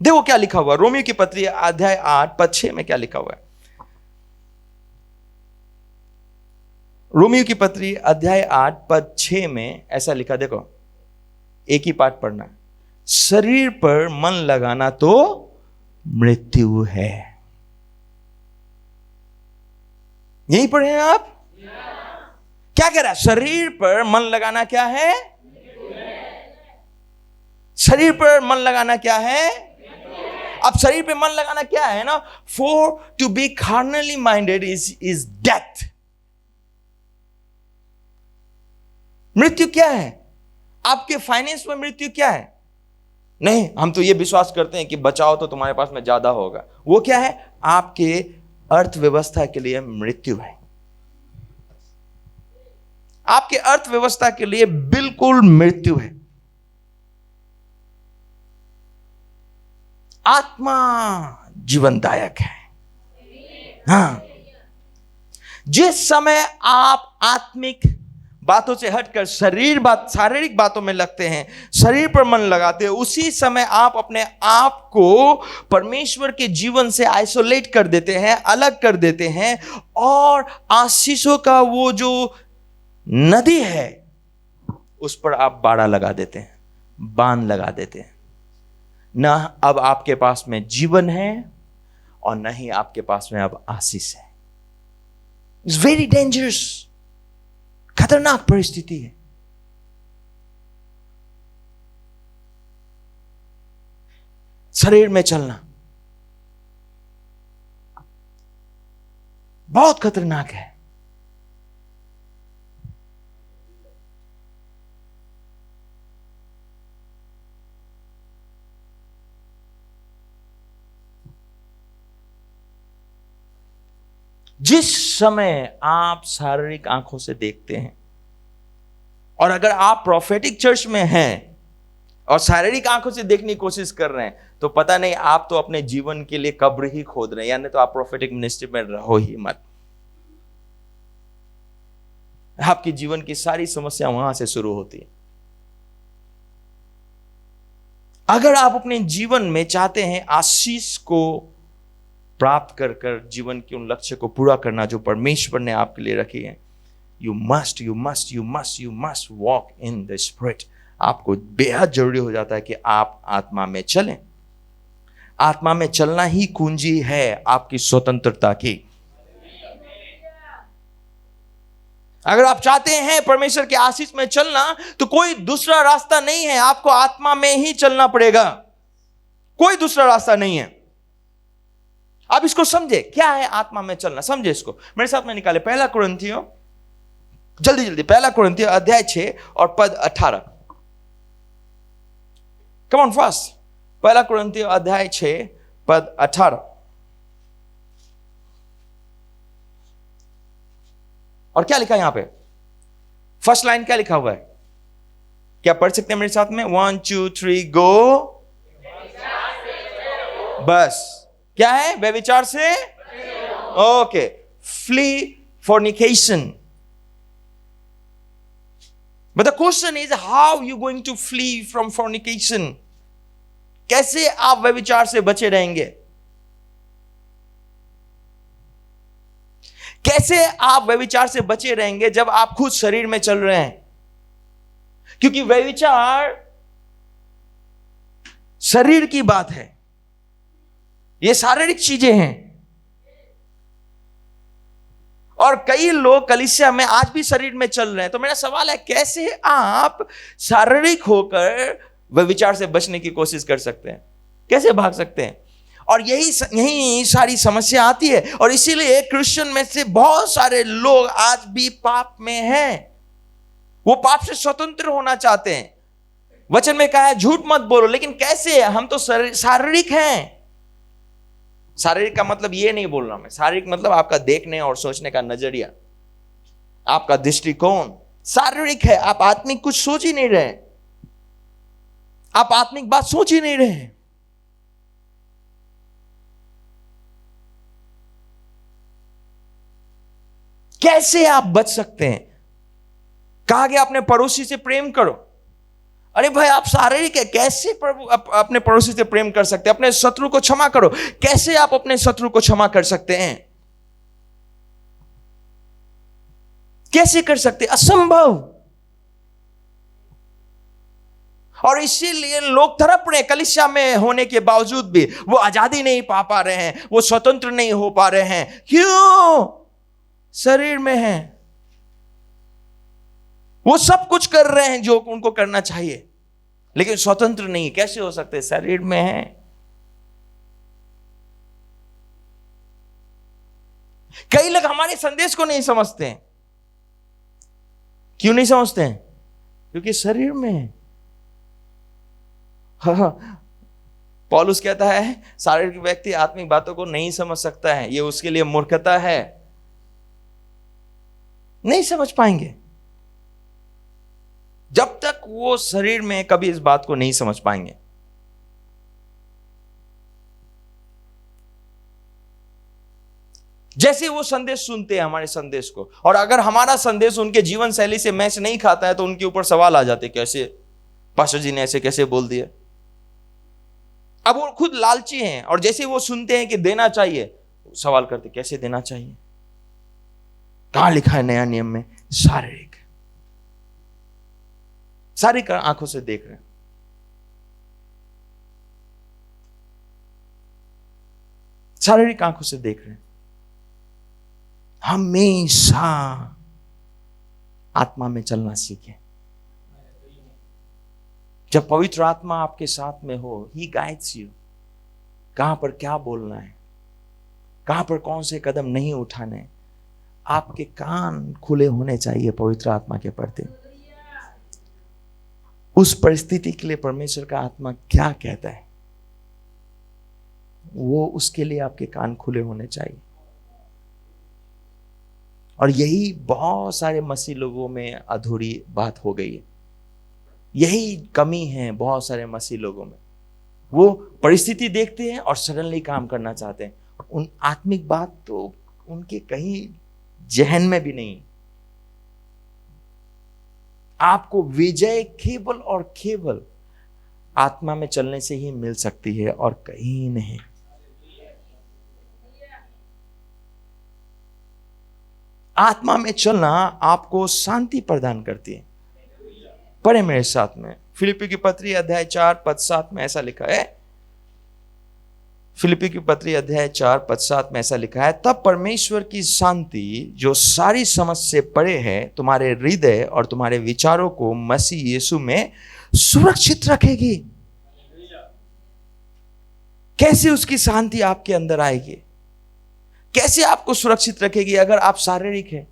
देखो क्या लिखा हुआ रोमियो की पत्री अध्याय 8 पद 6 में क्या लिखा हुआ है। रोमियो की पत्री अध्याय 8 पद 6 में ऐसा लिखा, देखो एक ही पाठ पढ़ना। शरीर पर मन लगाना तो मृत्यु है। यही पढ़े हैं आप? क्या कह रहा है? शरीर पर मन लगाना क्या है? शरीर पर मन लगाना क्या है? अब शरीर पे मन लगाना क्या है ना? For to be carnally minded is death. मृत्यु क्या है? आपके फाइनेंस में मृत्यु क्या है? नहीं, हम तो ये विश्वास करते हैं कि बचाओ तो तुम्हारे पास में ज्यादा होगा। वो क्या है? आपके अर्थव्यवस्था के लिए मृत्यु है। आपके अर्थव्यवस्था के लिए बिल्कुल मृत्यु है। आत्मा जीवनदायक है। हाँ, जिस समय आप आत्मिक बातों से हटकर शारीरिक बातों में लगते हैं, शरीर पर मन लगाते हैं, उसी समय आप अपने आप को परमेश्वर के जीवन से आइसोलेट कर देते हैं, अलग कर देते हैं, और आशीषों का वो जो नदी है उस पर आप बाड़ा लगा देते हैं, बांध लगा देते हैं। ना अब आपके पास में जीवन है और ना ही आपके पास में अब आशीष है। इट्स वेरी डेंजरस, खतरनाक परिस्थिति है। शरीर में चलना बहुत खतरनाक है। जिस समय आप शारीरिक आंखों से देखते हैं, और अगर आप प्रोफेटिक चर्च में हैं और शारीरिक आंखों से देखने की कोशिश कर रहे हैं, तो पता नहीं आप तो अपने जीवन के लिए कब्र ही खोद रहे हैं, यानी तो आप प्रोफेटिक मिनिस्ट्री में रहो ही मत। आपकी जीवन की सारी समस्या वहां से शुरू होती है। अगर आप अपने जीवन में चाहते हैं आशीष को प्राप्त कर कर जीवन के उन लक्ष्य को पूरा करना जो परमेश्वर ने आपके लिए रखी है, you must walk in the spirit। आपको बेहद जरूरी हो जाता है कि आप आत्मा में चलें। आत्मा में चलना ही कुंजी है आपकी स्वतंत्रता की। अगर आप चाहते हैं परमेश्वर के आशीष में चलना, तो कोई दूसरा रास्ता नहीं है, आपको आत्मा में ही चलना पड़ेगा, कोई दूसरा रास्ता नहीं है। आप इसको समझे, क्या है आत्मा में चलना, समझे इसको। मेरे साथ में निकाले पहला कुरिन्थियों, जल्दी पहला कुरिन्थियों अध्याय 6 और पद 18। Come on fast. पहला कुरिन्थियों अध्याय 6 पद 18। और क्या लिखा है यहां पे? फर्स्ट लाइन क्या लिखा हुआ है? क्या पढ़ सकते हैं मेरे साथ में? 1 2 3 गो। बस क्या है? व्यभिचार से okay. Flee fornication। But the question is, how you going to flee from fornication? कैसे आप व्यभिचार से बचे रहेंगे? कैसे आप व्यभिचार से बचे रहेंगे जब आप खुद शरीर में चल रहे हैं? क्योंकि व्यभिचार शरीर की बात है, ये शारीरिक चीजें हैं। और कई लोग कलीसिया में आज भी शरीर में चल रहे हैं। तो मेरा सवाल है, कैसे आप शारीरिक होकर व्यभिचार से बचने की कोशिश कर सकते हैं? कैसे भाग सकते हैं? और यही सारी समस्या आती है। और इसीलिए क्रिश्चियन में से बहुत सारे लोग आज भी पाप में हैं। वो पाप से स्वतंत्र होना चाहते हैं। वचन में कहा है झूठ मत बोलो, लेकिन कैसे? हम तो शारीरिक हैं। शारीरिक का मतलब ये नहीं बोल रहा मैं, शारीरिक मतलब आपका देखने और सोचने का नजरिया, आपका दृष्टिकोण शारीरिक है। आप आत्मिक कुछ सोच ही नहीं रहे, आप आत्मिक बात सोच ही नहीं रहे। कैसे आप बच सकते हैं? कहा गया अपने पड़ोसी से प्रेम करो, अरे भाई आप शारीरिक है, कैसे प्रभु अपने पड़ोसी से प्रेम कर सकते हैं? अपने शत्रु को क्षमा करो। कैसे आप अपने शत्रु को क्षमा कर सकते हैं? कैसे कर सकते? असंभव। और इसीलिए लोग तड़प रहे, कलीसिया में होने के बावजूद भी वो आजादी नहीं पा रहे हैं, वो स्वतंत्र नहीं हो पा रहे हैं। क्यों? शरीर में हैं, वो सब कुछ कर रहे हैं जो उनको करना चाहिए, लेकिन स्वतंत्र नहीं। कैसे हो सकते? शरीर में हैं। कई लोग हमारे संदेश को नहीं समझते हैं। क्यों नहीं समझते हैं? क्योंकि शरीर में है। पौलुस कहता है शारीरिक व्यक्ति आत्मिक बातों को नहीं समझ सकता है, ये उसके लिए मूर्खता है। नहीं समझ पाएंगे जब तक वो शरीर में, कभी इस बात को नहीं समझ पाएंगे। जैसे वो संदेश सुनते हैं हमारे संदेश को, और अगर हमारा संदेश उनके जीवन शैली से मैच नहीं खाता है तो उनके ऊपर सवाल आ जाते, कैसे पास्टर जी ने ऐसे कैसे बोल दिया। अब वो खुद लालची हैं, और जैसे वो सुनते हैं कि देना चाहिए, सवाल करते कैसे देना चाहिए? कहां लिखा है नया नियम में? शारीरिक आंखों से देख रहे हैं। शारीरिक आंखों से देख रहे हैं। हमेशा आत्मा में चलना सीखें। जब पवित्र आत्मा आपके साथ में हो, ही गाइड्स यू। कहां पर क्या बोलना है, कहां पर कौन से कदम नहीं उठाने। आपके कान खुले होने चाहिए पवित्र आत्मा के प्रति। उस परिस्थिति के लिए परमेश्वर का आत्मा क्या कहता है, वो उसके लिए आपके कान खुले होने चाहिए। और यही बहुत सारे मसीह लोगों में अधूरी बात हो गई है। यही कमी है बहुत सारे मसीह लोगों में। वो परिस्थिति देखते हैं और सडनली काम करना चाहते हैं। उन आत्मिक बात तो उनके कहीं जहन में भी नहीं। आपको विजय केवल और केवल आत्मा में चलने से ही मिल सकती है, और कहीं नहीं। आत्मा में चलना आपको शांति प्रदान करती है। पढ़े मेरे साथ में, फिलिप्पी की पत्री अध्याय 4 पद 7 में ऐसा लिखा है। फिलिप्पी की पत्री अध्याय 4 पद 7 में ऐसा लिखा है, तब परमेश्वर की शांति जो सारी समझ से परे है, तुम्हारे हृदय और तुम्हारे विचारों को मसीह यीशु में सुरक्षित रखेगी। कैसे उसकी शांति आपके अंदर आएगी? कैसे आपको सुरक्षित रखेगी अगर आप शारीरिक हैं?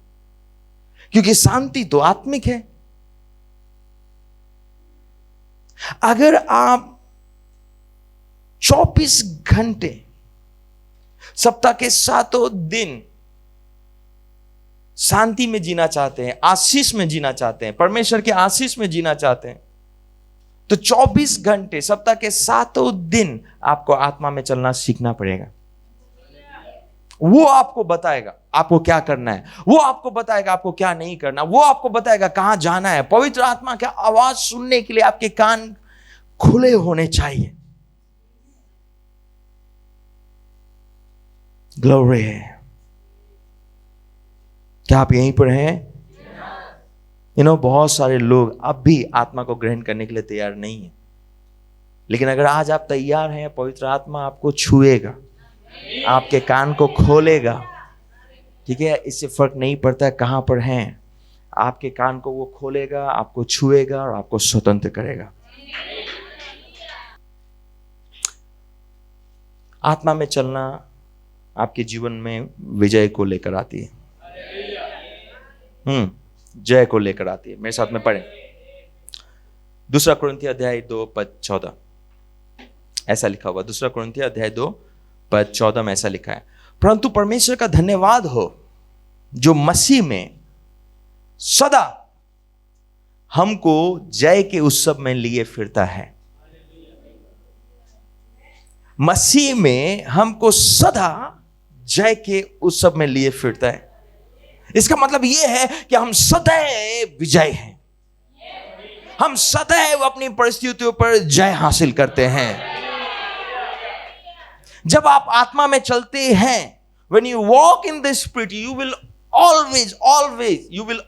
क्योंकि शांति तो आत्मिक है। अगर आप 24 घंटे सप्ताह के 7 दिन शांति में जीना चाहते हैं, आशीष में जीना चाहते हैं, परमेश्वर के आशीष में जीना चाहते हैं, तो 24 घंटे सप्ताह के 7 दिन आपको आत्मा में चलना सीखना पड़ेगा। वो आपको बताएगा आपको क्या करना है, वो आपको बताएगा आपको क्या नहीं करना, वो आपको बताएगा कहां जाना है। पवित्र आत्मा की आवाज सुनने के लिए आपके कान खुले होने चाहिए। ग्लोरी है। क्या आप यहीं पर हैं? बहुत सारे लोग अब भी आत्मा को ग्रहण करने के लिए तैयार नहीं है। लेकिन अगर आज आप तैयार हैं, पवित्र आत्मा आपको छुएगा, आपके कान को खोलेगा। ठीक है, इससे फर्क नहीं पड़ता है कहां पर हैं, आपके कान को वो खोलेगा, आपको छुएगा और आपको स्वतंत्र करेगा। आत्मा में चलना आपके जीवन में विजय को लेकर आती है। जय को लेकर आती है। मेरे साथ में पढ़ें 2 कुरिन्थियों अध्याय 2 पद 14 ऐसा लिखा हुआ। 2 कुरिन्थियों अध्याय 2 पद 14 में ऐसा लिखा है, परंतु परमेश्वर का धन्यवाद हो जो मसीह में सदा हमको जय के उत्सव में लिए फिरता है। मसीह में हमको सदा जय के उत्सव में लिए फिरता है। इसका मतलब यह है कि हम सदैव विजय हैं, हम सदैव अपनी परिस्थितियों पर जय हासिल करते हैं। जब आप आत्मा में चलते हैं, when you walk in the spirit, you will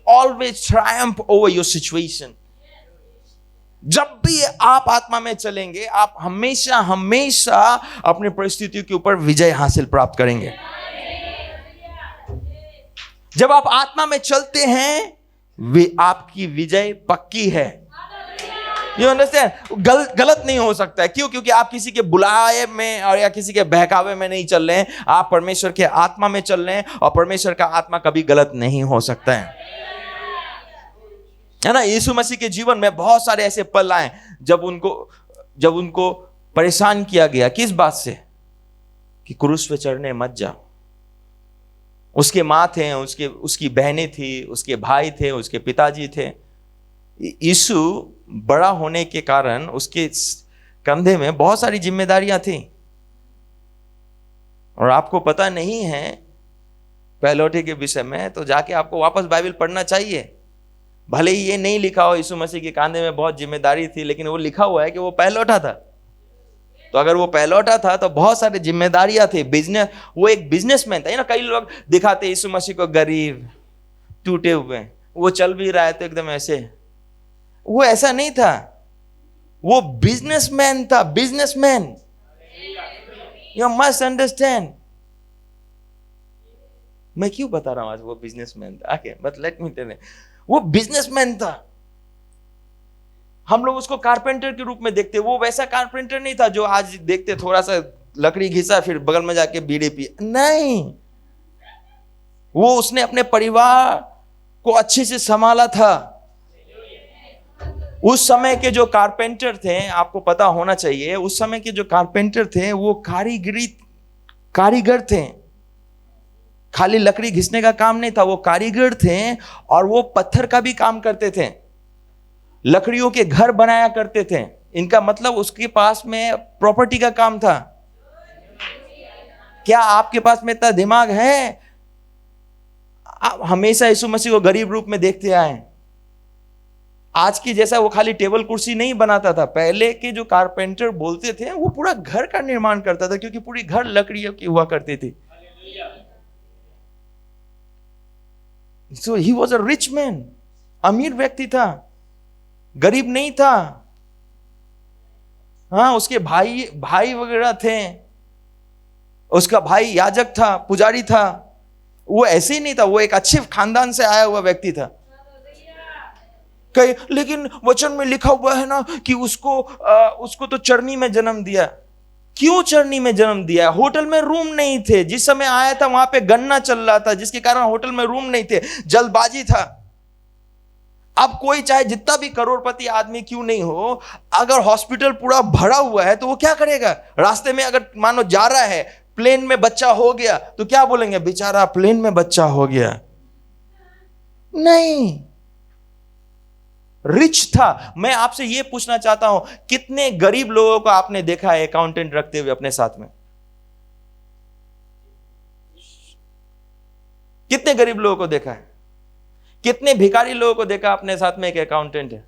always triumph over your situation. जब भी आप आत्मा में चलेंगे, आप हमेशा हमेशा अपनी परिस्थितियों के ऊपर विजय हासिल प्राप्त करेंगे। जब आप आत्मा में चलते हैं, आपकी विजय पक्की है। You understand? गलत नहीं हो सकता है। क्यों? क्योंकि आप किसी के बुलाए में और या किसी के बहकावे में नहीं चल रहे हैं, आप परमेश्वर के आत्मा में चल रहे हैं, और परमेश्वर का आत्मा कभी गलत नहीं हो सकता है ना। यीशु मसीह के जीवन में बहुत सारे ऐसे पल आए जब उनको परेशान किया गया। किस बात से? कि क्रूस पे चढ़ने मत जाओ। उसके माँ थे, उसकी बहनें थी, उसके भाई थे, उसके पिताजी थे। यीशु बड़ा होने के कारण उसके कंधे में बहुत सारी जिम्मेदारियां थी, और आपको पता नहीं है पहलौठे के विषय में, तो जाके आपको वापस बाइबल पढ़ना चाहिए। भले ही ये नहीं लिखा हो यीशु मसीह के कंधे में बहुत जिम्मेदारी थी, लेकिन वो लिखा हुआ है कि वो पहलौठा था। तो अगर वो पहलौठा था तो बहुत सारी जिम्मेदारियां थी। वो एक बिजनेसमैन था। कई लोग दिखाते यीशु मसीह को गरीब, टूटे हुए, वो चल भी रहा है तो एकदम ऐसे। वो ऐसा नहीं था, वो बिजनेसमैन था। Businessman, you must understand. मैं क्यों बता रहा हूं आज वो बिजनेसमैन था? Okay, but let me tell you, वो बिजनेसमैन था। हम लोग उसको कारपेंटर के रूप में देखते, वो वैसा कारपेंटर नहीं था जो आज देखते, थोड़ा सा लकड़ी घिसा फिर बगल में जाके बीड़ी पी। नहीं, वो उसने अपने परिवार को अच्छे से संभाला था। उस समय के जो कारपेंटर थे, आपको पता होना चाहिए, उस समय के जो कारपेंटर थे वो कारीगर थे। खाली लकड़ी घिसने का काम नहीं था, वो कारीगर थे, और वो पत्थर का भी काम करते थे, लकड़ियों के घर बनाया करते थे। इनका मतलब उसके पास में प्रॉपर्टी का काम था। क्या आपके पास में इतना दिमाग है? आप हमेशा यीशु मसीह को गरीब रूप में देखते आए। आज की जैसा वो खाली टेबल कुर्सी नहीं बनाता था। पहले के जो कारपेंटर बोलते थे, वो पूरा घर का निर्माण करता था, क्योंकि पूरी घर लकड़ियों की हुआ करती थी। So he was a rich man, अमीर व्यक्ति था, गरीब नहीं था। हाँ, उसके भाई वगैरह थे। उसका भाई याजक था, पुजारी था। वो ऐसे ही नहीं था, वो एक अच्छे खानदान से आया हुआ व्यक्ति था। लेकिन वचन में लिखा हुआ है ना कि उसको तो चरनी में जन्म दिया। क्यों चरनी में जन्म दिया? होटल में रूम नहीं थे। जिस समय आया था वहां पे गन्ना चल रहा था, जिसके कारण होटल में रूम नहीं थे, जल्दबाजी था। अब कोई चाहे जितना भी करोड़पति आदमी क्यों नहीं हो, अगर हॉस्पिटल पूरा भरा हुआ है तो वो क्या करेगा? रास्ते में अगर मानो जा रहा है, प्लेन में बच्चा हो गया, तो क्या बोलेंगे? बेचारा प्लेन में बच्चा हो गया। नहीं, रिच था। मैं आपसे यह पूछना चाहता हूं, कितने गरीब लोगों को आपने देखा है अकाउंटेंट रखते हुए अपने साथ में? कितने गरीब लोगों को देखा है? कितने भिखारी लोगों को देखा अपने साथ में एक अकाउंटेंट है?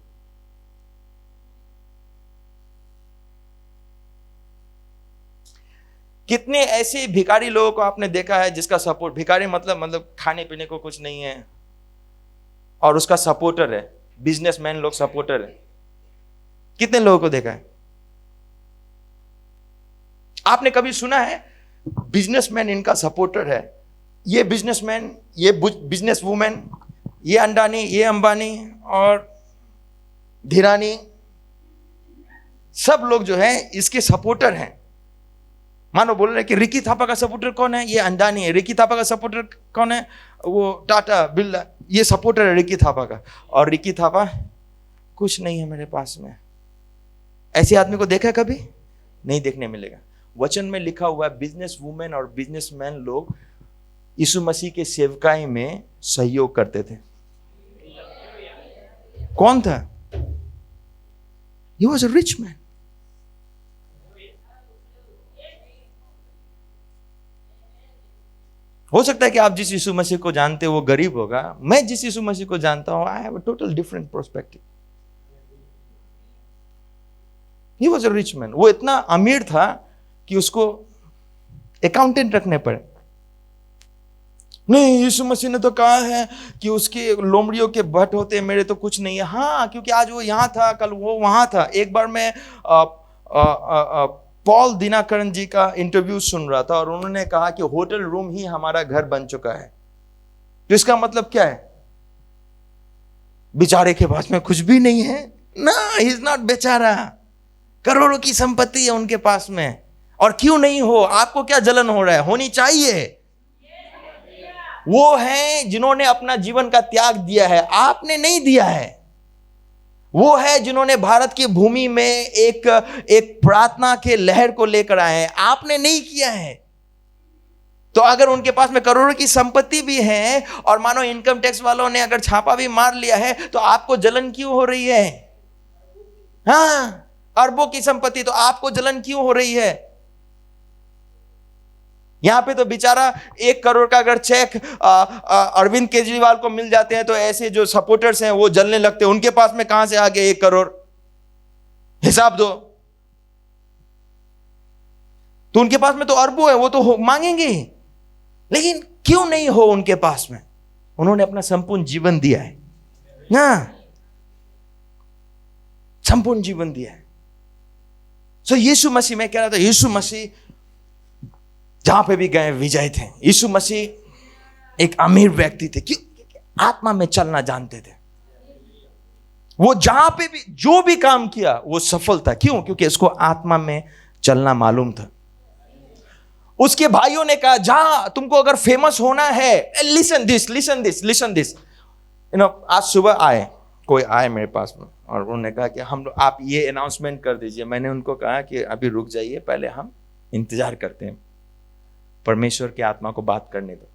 कितने ऐसे भिखारी लोगों को आपने देखा है जिसका सपोर्ट, भिखारी मतलब खाने पीने को कुछ नहीं है, और उसका सपोर्टर है, बिजनेसमैन लोग सपोर्टर है। कितने लोगों को देखा है? आपने कभी सुना है बिजनेसमैन इनका सपोर्टर है? ये बिजनेसमैन, ये बिजनेस वुमेन, ये अंडानी, ये अंबानी और धीरानी, सब लोग जो है इसके सपोर्टर हैं। मानो बोल रहे कि रिकी थापा का सपोर्टर कौन है? ये अंडानी है। रिकी थापा का सपोर्टर कौन है? वो टाटा बिरला, ये सपोर्टर है रिकी थापा का। और रिकी थापा कुछ नहीं है मेरे पास में। ऐसे आदमी को देखा कभी? नहीं देखने मिलेगा। वचन में लिखा हुआ है बिजनेस वुमेन और बिजनेसमैन लोग यीशु मसीह के सेवकाई में सहयोग करते थे। कौन था? He was a rich man. हो सकता है कि आप जिस यीशु मसीह को जानते हो वो गरीब होगा। मैं जिस यीशु मसीह को जानता हूं, I have a total different perspective. He was a rich man. वो इतना अमीर था कि उसको अकाउंटेंट रखने पड़े। नहीं, यीशु मसीह ने तो कहा है कि उसके लोमड़ियों के भट्ट होते, मेरे तो कुछ नहीं है। हाँ, क्योंकि आज वो यहाँ था, कल वो वहाँ था। एक बार मैं पॉल दिनाकरन जी का इंटरव्यू सुन रहा था और उन्होंने कहा कि होटल रूम ही हमारा घर बन चुका है। तो इसका मतलब क्या है? बेचारे के पास में कुछ भी नहीं है ना, ही इज नॉट बेचारा, करोड़ों की संपत्ति है उनके पास में। और क्यों नहीं हो? आपको क्या जलन हो रहा है? होनी चाहिए। वो हैं जिन्होंने अपना जीवन का त्याग दिया है, आपने नहीं दिया है। वो है जिन्होंने भारत की भूमि में एक प्रार्थना के लहर को लेकर आए हैं, आपने नहीं किया है। तो अगर उनके पास में करोड़ों की संपत्ति भी है और मानो इनकम टैक्स वालों ने अगर छापा भी मार लिया है, तो आपको जलन क्यों हो रही है? हाँ, अरबों की संपत्ति, तो आपको जलन क्यों हो रही है? यहां पे तो बेचारा 1 करोड़ का अगर चेक अरविंद केजरीवाल को मिल जाते हैं तो ऐसे जो सपोर्टर्स हैं वो जलने लगते हैं। उनके पास में कहां से आ गए 1 करोड़? हिसाब दो। तो उनके पास में तो अरबों है, वो तो मांगेंगे। लेकिन क्यों नहीं हो उनके पास में? उन्होंने अपना संपूर्ण जीवन दिया है ना, संपूर्ण जीवन दिया है। सो यीशु मसीह, मैं कह रहा था, यीशु मसीह जहां पे भी गए विजय थे। यीशु मसीह एक अमीर व्यक्ति थे, क्यों? आत्मा में चलना जानते थे। वो जहां पे भी जो भी काम किया वो सफल था। क्यों? क्योंकि उसको आत्मा में चलना मालूम था। उसके भाइयों ने कहा, जहां तुमको अगर फेमस होना है, लिसन दिस। आज सुबह कोई आए मेरे पास में और उन्होंने कहा कि हम लोग, आप ये अनाउंसमेंट कर दीजिए। मैंने उनको कहा कि अभी रुक जाइए, पहले हम इंतजार करते हैं, परमेश्वर की आत्मा को बात करने दो,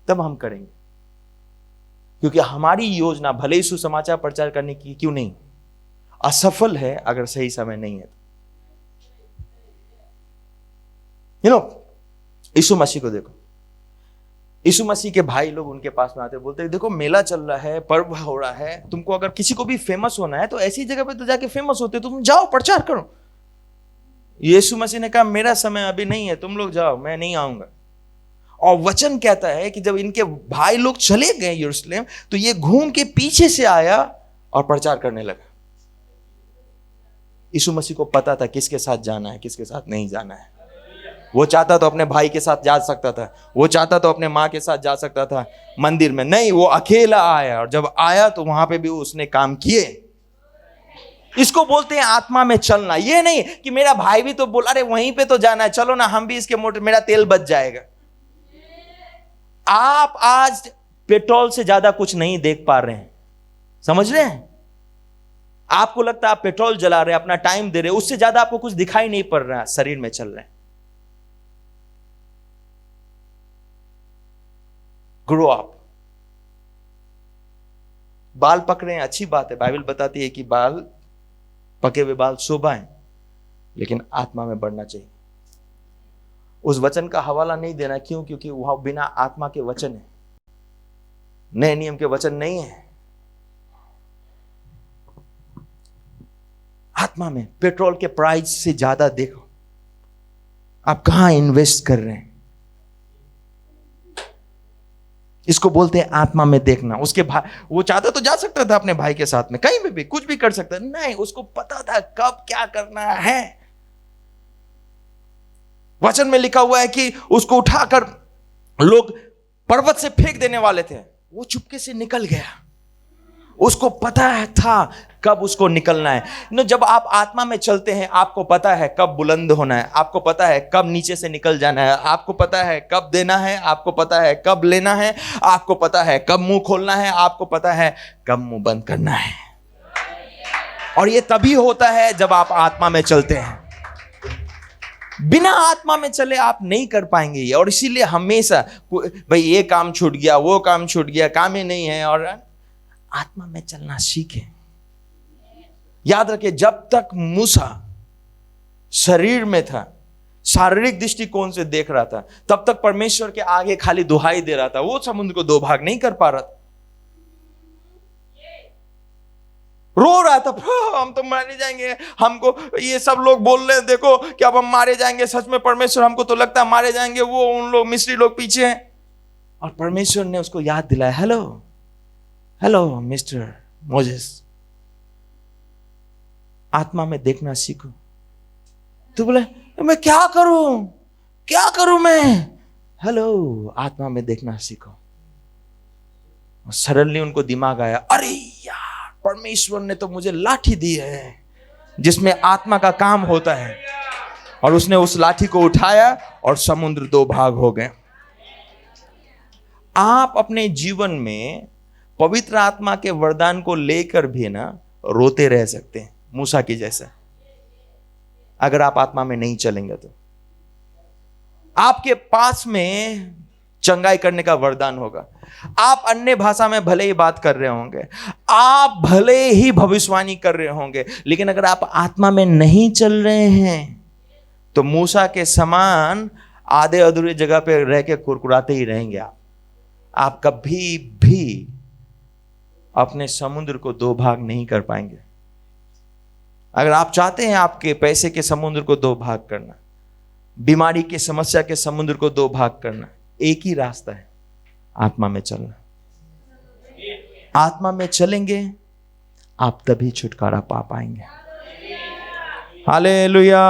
तब हम करेंगे। क्योंकि हमारी योजना भले ही सुसमाचार प्रचार करने की क्यों नहीं, असफल है अगर सही समय नहीं है। यीशु मसीह को देखो। यीशु मसीह के भाई लोग उनके पास में आते, बोलते देखो मेला चल रहा है, पर्व हो रहा है, तुमको अगर किसी को भी फेमस होना है तो ऐसी जगह पे तो जाके फेमस होते, तुम जाओ प्रचार करो। यीशु मसीह ने कहा, मेरा समय अभी नहीं है, तुम लोग जाओ, मैं नहीं आऊंगा। और वचन कहता है कि जब इनके भाई लोग चले गए यरूशलेम, तो ये घूम के पीछे से आया और प्रचार करने लगा। यीशु मसीह को पता था किसके साथ जाना है, किसके साथ नहीं जाना है। वो चाहता तो अपने भाई के साथ जा सकता था, वो चाहता तो अपने माँ के साथ जा सकता था मंदिर में, नहीं, वो अकेला आया। और जब आया तो वहां पे भी उसने काम किए। इसको बोलते हैं आत्मा में चलना। ये नहीं कि मेरा भाई भी तो बोला, अरे वहीं पे तो जाना है, चलो ना हम भी इसके मोटर, मेरा तेल बच जाएगा। आप आज पेट्रोल से ज्यादा कुछ नहीं देख पा रहे हैं, समझ रहे हैं? आपको लगता है आप पेट्रोल जला रहे हैं, अपना टाइम दे रहे हैं, उससे ज्यादा आपको कुछ दिखाई नहीं पड़ रहा है, शरीर में चल रहे हैं। Grow up. बाल पकड़े हैं, अच्छी बात है, बाइबल बताती है कि बाल, पके हुए बाल शोभा है, लेकिन आत्मा में बढ़ना चाहिए। उस वचन का हवाला नहीं देना। क्यों? क्योंकि वह बिना आत्मा के वचन है, नए नियम के वचन नहीं है। आत्मा में पेट्रोल के प्राइस से ज्यादा देखो आप कहां इन्वेस्ट कर रहे हैं। इसको बोलते हैं आत्मा में देखना। उसके भाई, वो चाहता तो जा सकता था अपने भाई के साथ में, कहीं भी कुछ भी कर सकता, नहीं, उसको पता था कब क्या करना है। वचन में लिखा हुआ है कि उसको उठाकर लोग पर्वत से फेंक देने वाले थे, वो चुपके से निकल गया। उसको पता था कब उसको निकलना है। जब आप आत्मा में चलते हैं, आपको पता है कब बुलंद होना है, आपको पता है कब नीचे से निकल जाना है, आपको पता है कब देना है, आपको पता है कब लेना है, आपको पता है कब मुंह खोलना है, आपको पता है कब मुंह बंद करना है। और ये तभी होता है जब आप आत्मा में चलते हैं। बिना आत्मा में चले आप नहीं कर पाएंगे ये। और इसीलिए हमेशा भाई ये काम छूट गया, वो काम छूट गया, काम ही नहीं है। और आत्मा में चलना सीखे। याद रखिए, जब तक मूसा शरीर में था, शारीरिक दृष्टिकोण से देख रहा था, तब तक परमेश्वर के आगे खाली दुहाई दे रहा था। वो समुद्र को 2 भाग नहीं कर पा रहा था। रो रहा था, हम तो मारे जाएंगे, हमको ये सब लोग बोल रहे हैं देखो कि अब हम मारे जाएंगे, सच में परमेश्वर हमको तो लगता है मारे जाएंगे, वो उन लोग मिस्री लोग पीछे हैं। और परमेश्वर ने उसको याद दिलाया, हेलो हेलो मिस्टर मोजेस, आत्मा में देखना सीखो। तो बोले मैं क्या करूं मैं? हेलो, आत्मा में देखना सीखो। सडनली उनको दिमाग आया, अरे यार परमेश्वर ने तो मुझे लाठी दी है जिसमें आत्मा का काम होता है। और उसने उस लाठी को उठाया और समुद्र 2 भाग हो गए। आप अपने जीवन में पवित्र आत्मा के वरदान को लेकर भी ना रोते रह सकते हैं, मूसा की जैसा। अगर आप आत्मा में नहीं चलेंगे तो आपके पास में चंगाई करने का वरदान होगा। आप अन्य भाषा में भले ही बात कर रहे होंगे, आप भले ही भविष्यवाणी कर रहे होंगे, लेकिन अगर आप आत्मा में नहीं चल रहे हैं तो मूसा के समान आधे अधूरे जगह पे रह के कुरकुराते ही रहेंगे। आप कभी भी अपने समुद्र को 2 भाग नहीं कर पाएंगे। अगर आप चाहते हैं आपके पैसे के समुद्र को 2 भाग करना, बीमारी की समस्या के समुद्र को 2 भाग करना, एक ही रास्ता है, आत्मा में चलना। आत्मा में चलेंगे आप तभी छुटकारा पा पाएंगे। हालेलुया।